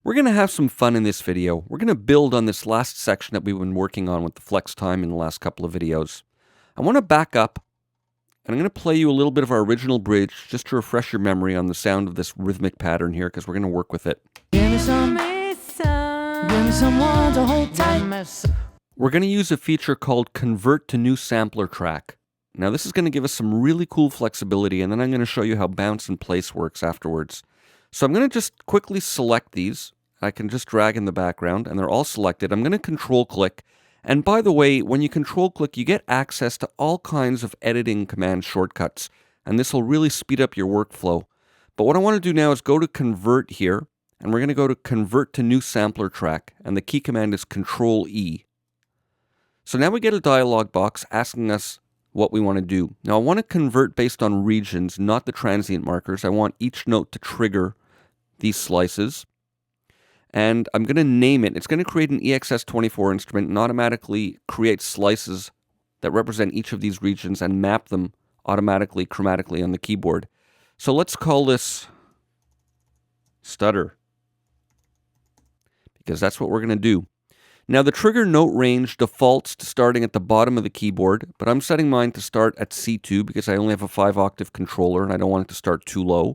We're going to have some fun in this video. We're going to build on this last section that we've been working on with the flex time in the last couple of videos. I want to back up, and I'm going to play you a little bit of our original bridge just to refresh your memory on the sound of this rhythmic pattern here, because we're going to work with it. Give me someone to hold tight. We're going to use a feature called Convert to New Sampler Track. Now this is going to give us some really cool flexibility, and then I'm going to show you how bounce and place works afterwards. So I'm going to just quickly select these. I can just drag in the background, and they're all selected. I'm going to control click. And by the way, when you control click, you get access to all kinds of editing command shortcuts, and this will really speed up your workflow. But what I want to do now is go to Convert here, and we're going to go to Convert to New Sampler Track, and the key command is Control E. So now we get a dialog box asking us what we want to do. Now I want to convert based on regions, not the transient markers. I want each note to trigger these slices. And I'm going to name it. It's going to create an EXS24 instrument and automatically create slices that represent each of these regions and map them automatically, chromatically on the keyboard. So let's call this Stutter, because that's what we're going to do. Now the trigger note range defaults to starting at the bottom of the keyboard, but I'm setting mine to start at C2 because I only have a 5-octave controller and I don't want it to start too low.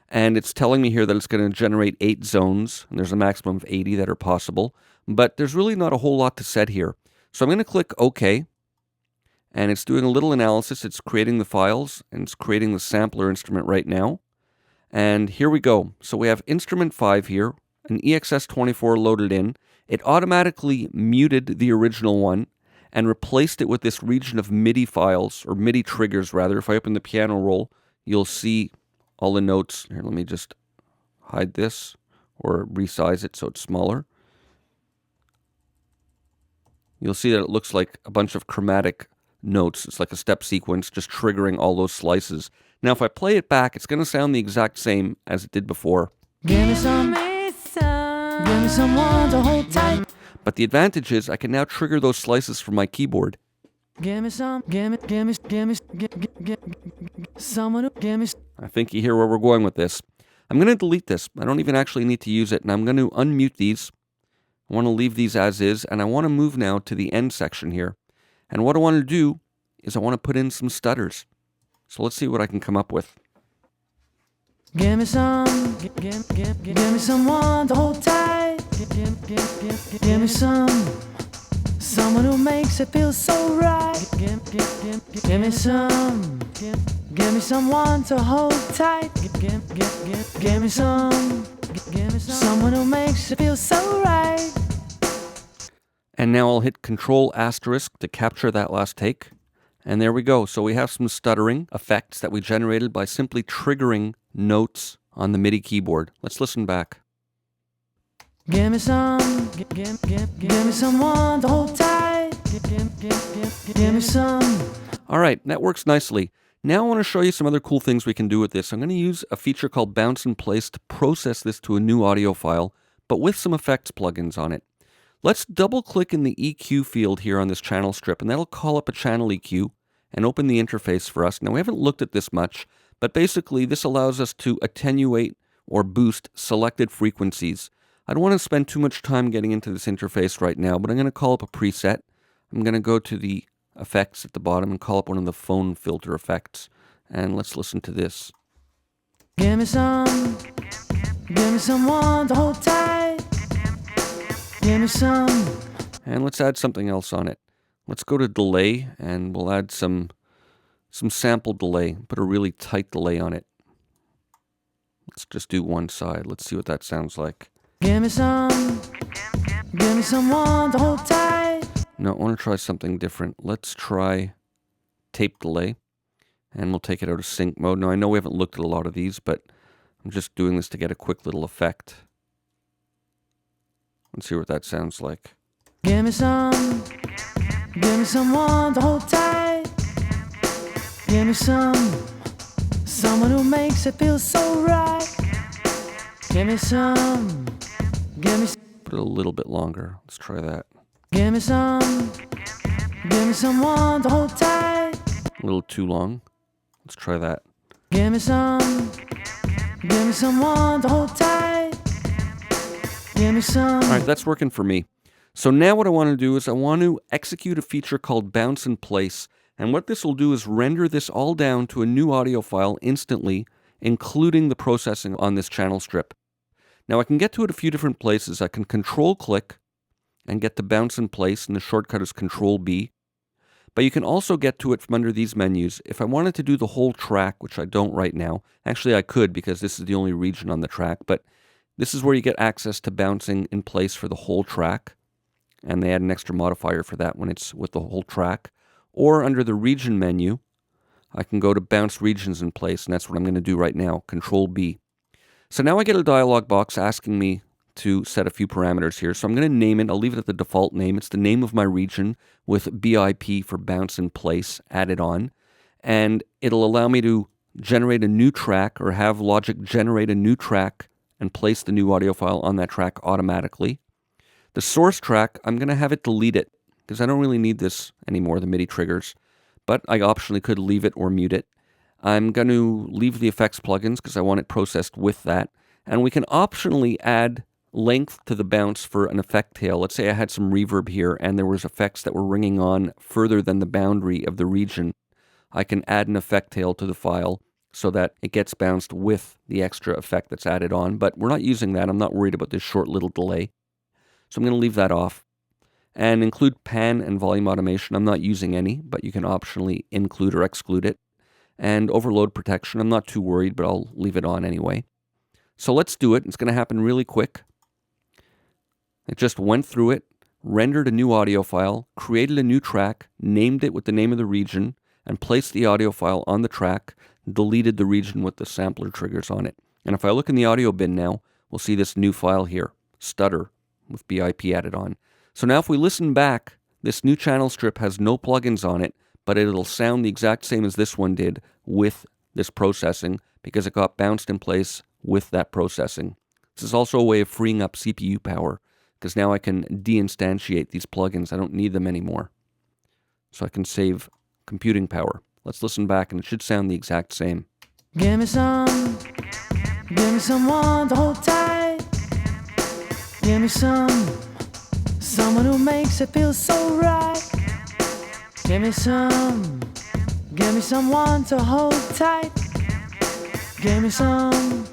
And it's telling me here that it's going to generate 8 zones, and there's a maximum of 80 that are possible, but there's really not a whole lot to set here. So I'm going to click OK, and it's doing a little analysis. It's creating the files, and it's creating the sampler instrument right now. And here we go. So we have instrument 5 here, an EXS24 loaded in. It automatically muted the original one and replaced it with this region of MIDI files, or MIDI triggers rather. If I open the piano roll, you'll see all the notes. Here, let me just hide this or resize it so it's smaller. You'll see that it looks like a bunch of chromatic notes. It's like a step sequence just triggering all those slices. Now if I play it back, it's going to sound the exact same as it did before. Give me someone to hold tight. But the advantage is I can now trigger those slices from my keyboard. Give me someone I think you hear where we're going with this. I'm going to delete this. I don't even actually need to use it, and I'm going to unmute these. I want to leave these as is, and I want to move now to the end section here. And what I want to do is I want to put in some stutters. So let's see what I can come up with. Give me someone to hold tight. Give me someone who makes it feel so right. Give me someone to hold tight. Give me someone who makes it feel so right. And now I'll hit Control Asterisk to capture that last take. And there we go. So we have some stuttering effects that we generated by simply triggering notes on the MIDI keyboard. Let's listen back. Give me someone to hold tight. Give me some. All right, that works nicely. Now I want to show you some other cool things we can do with this. I'm going to use a feature called Bounce and Place to process this to a new audio file, but with some effects plugins on it. Let's double click in the EQ field here on this channel strip, and that'll call up a channel EQ and open the interface for us. Now we haven't looked at this much, but basically this allows us to attenuate or boost selected frequencies. I don't want to spend too much time getting into this interface right now, but I'm going to call up a preset. I'm going to go to the effects at the bottom and call up one of the phone filter effects. And let's listen to this. Give me someone to hold tight. Give me some. And let's add something else on it. Let's go to delay, and we'll add some sample delay. Put a really tight delay on it. Let's just do one side. Let's see what that sounds like. Give me someone to hold tight. No, I want to try something different. Let's try tape delay, and we'll take it out of sync mode. Now I know we haven't looked at a lot of these, but I'm just doing this to get a quick little effect. Let's hear what that sounds like. Give me someone to hold tight. Give me someone who makes it feel so right. Give me Put it a little bit longer. Let's try that. Give me someone to hold tight. A little too long. Let's try that. Give me someone to hold tight. Give Give me some. All right, that's working for me. So now what I want to do is I want to execute a feature called bounce in place. And what this will do is render this all down to a new audio file instantly, including the processing on this channel strip. Now I can get to it a few different places. I can control click and get to bounce in place, and the shortcut is control B. But you can also get to it from under these menus. If I wanted to do the whole track, which I don't right now, actually I could because this is the only region on the track, but this is where you get access to bouncing in place for the whole track, and they add an extra modifier for that when it's with the whole track. Or under the region menu, I can go to bounce regions in place, and that's what I'm going to do right now, Control B. So now I get a dialog box asking me to set a few parameters here. So I'm going to name it. I'll leave it at the default name. It's the name of my region with BIP for bounce in place added on. And it'll allow me to generate a new track or have Logic generate a new track and place the new audio file on that track automatically. The source track, I'm going to have it delete it because I don't really need this anymore, the MIDI triggers. But I optionally could leave it or mute it. I'm going to leave the effects plugins because I want it processed with that. And we can optionally add length to the bounce for an effect tail. Let's say I had some reverb here and there was effects that were ringing on further than the boundary of the region. I can add an effect tail to the file so that it gets bounced with the extra effect that's added on. But we're not using that. I'm not worried about this short little delay. So I'm going to leave that off. And include pan and volume automation. I'm not using any, but you can optionally include or exclude it. And overload protection, I'm not too worried, but I'll leave it on anyway. So let's do it. It's going to happen really quick. It just went through it, rendered a new audio file, created a new track, named it with the name of the region, and placed the audio file on the track, deleted the region with the sampler triggers on it. And if I look in the audio bin now, we'll see this new file here, Stutter, with BIP added on. So now if we listen back, this new channel strip has no plugins on it, but it'll sound the exact same as this one did with this processing because it got bounced in place with that processing. This is also a way of freeing up CPU power because now I can deinstantiate these plugins. I don't need them anymore. So I can save computing power. Let's listen back and it should sound the exact same. Give me someone to hold tight. Give me someone who makes it feel so right. Give me someone to hold tight. Give me someone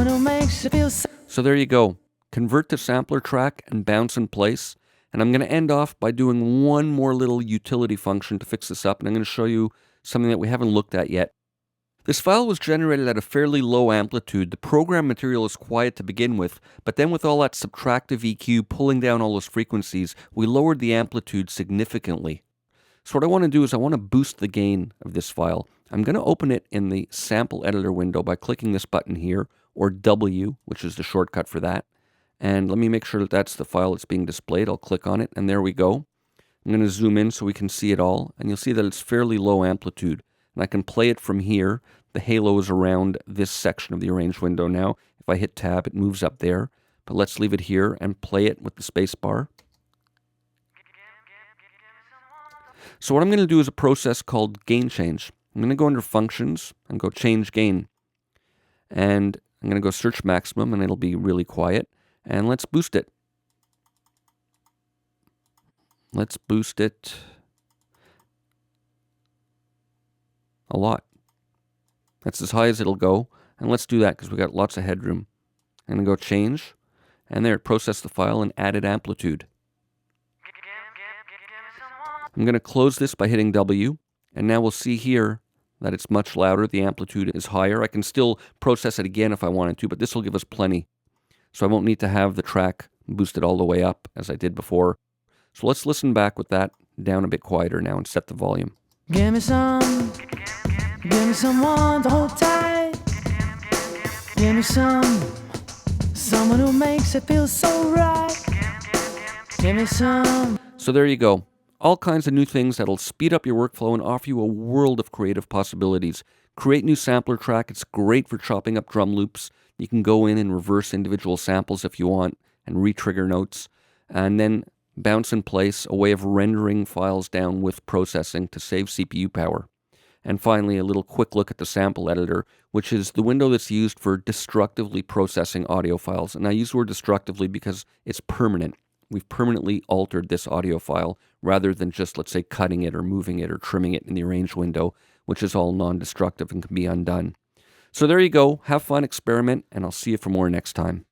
who makes it feel so there you go. Convert to sampler track and bounce in place. And I'm going to end off by doing one more little utility function to fix this up. And I'm going to show you something that we haven't looked at yet. This file was generated at a fairly low amplitude. The program material is quiet to begin with, but then with all that subtractive EQ pulling down all those frequencies, we lowered the amplitude significantly. So what I want to do is I want to boost the gain of this file. I'm going to open it in the sample editor window by clicking this button here, or W, which is the shortcut for that. And let me make sure that that's the file that's being displayed. I'll click on it, and there we go. I'm going to zoom in so we can see it all, and you'll see that it's fairly low amplitude. And I can play it from here. The halo is around this section of the arrange window now. If I hit tab, it moves up there. But let's leave it here and play it with the space bar. So what I'm going to do is a process called gain change. I'm going to go under functions and go change gain. And I'm going to go search maximum, and it'll be really quiet. And let's boost it. Let's boost it a lot. That's as high as it'll go. And let's do that because we've got lots of headroom. I'm going to go change. And there, process the file and added amplitude. I'm going to close this by hitting W. And now we'll see here that it's much louder. The amplitude is higher. I can still process it again if I wanted to, but this will give us plenty. So I won't need to have the track boosted all the way up as I did before. So let's listen back with that down a bit quieter now and set the volume. Give me someone to hold tight. Give me someone who makes it feel so right. Give me some. So there you go. All kinds of new things that'll speed up your workflow and offer you a world of creative possibilities. Create new sampler track. It's great for chopping up drum loops. You can go in and reverse individual samples if you want and re-trigger notes. And then bounce in place, a way of rendering files down with processing to save CPU power. And finally, a little quick look at the sample editor, which is the window that's used for destructively processing audio files. And I use the word destructively because it's permanent. We've permanently altered this audio file rather than just, let's say, cutting it or moving it or trimming it in the arrange window, which is all non-destructive and can be undone. So there you go. Have fun, experiment, and I'll see you for more next time.